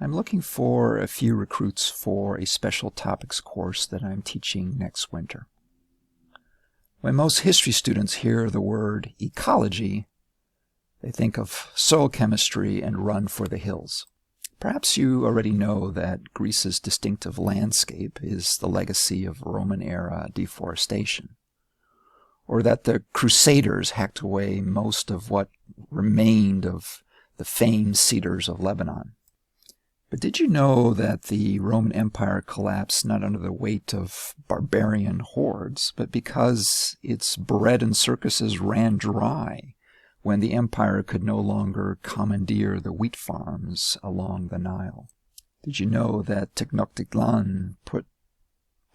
I'm looking for a few recruits for a special topics course that I'm teaching next winter. When most history students hear the word ecology, they think of soil chemistry and run for the hills. Perhaps you already know that Greece's distinctive landscape is the legacy of Roman-era deforestation, or that the Crusaders hacked away most of what remained of the famed cedars of Lebanon. But did you know that the Roman Empire collapsed not under the weight of barbarian hordes, but because its bread and circuses ran dry when the empire could no longer commandeer the wheat farms along the Nile? Did you know that Tenochtitlan put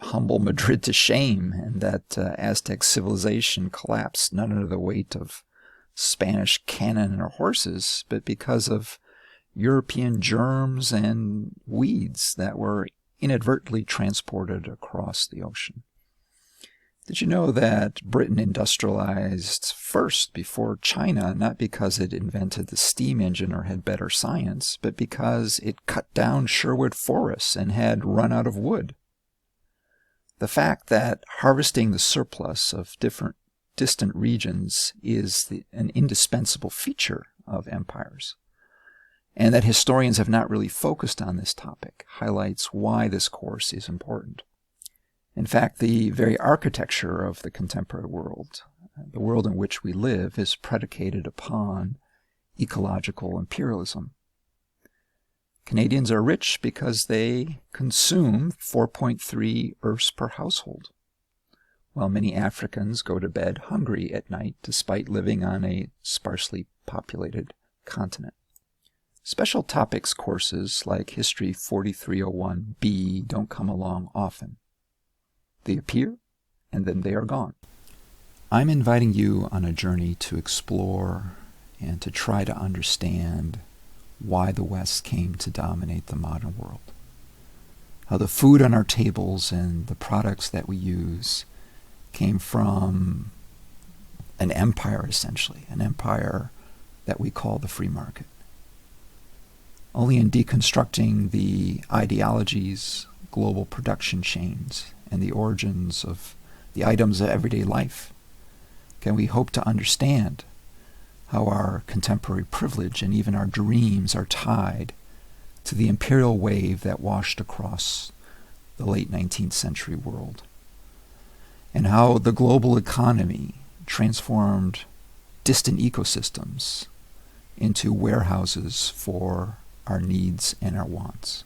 humble Madrid to shame, and that Aztec civilization collapsed not under the weight of Spanish cannon or horses, but because of European germs and weeds that were inadvertently transported across the ocean? Did you know that Britain industrialized first before China, not because it invented the steam engine or had better science, but because it cut down Sherwood forests and had run out of wood? The fact that harvesting the surplus of distant regions is an indispensable feature of empires, and that historians have not really focused on this topic, highlights why this course is important. In fact, the very architecture of the contemporary world, the world in which we live, is predicated upon ecological imperialism. Canadians are rich because they consume 4.3 earths per household, while many Africans go to bed hungry at night despite living on a sparsely populated continent. Special topics courses like History 4301B don't come along often. They appear, and then they are gone. I'm inviting you on a journey to explore and to try to understand why the West came to dominate the modern world. How the food on our tables and the products that we use came from an empire, essentially, an empire that we call the free market. Only in deconstructing the ideologies, global production chains, and the origins of the items of everyday life can we hope to understand how our contemporary privilege and even our dreams are tied to the imperial wave that washed across the late 19th century world, and how the global economy transformed distant ecosystems into warehouses for our needs and our wants.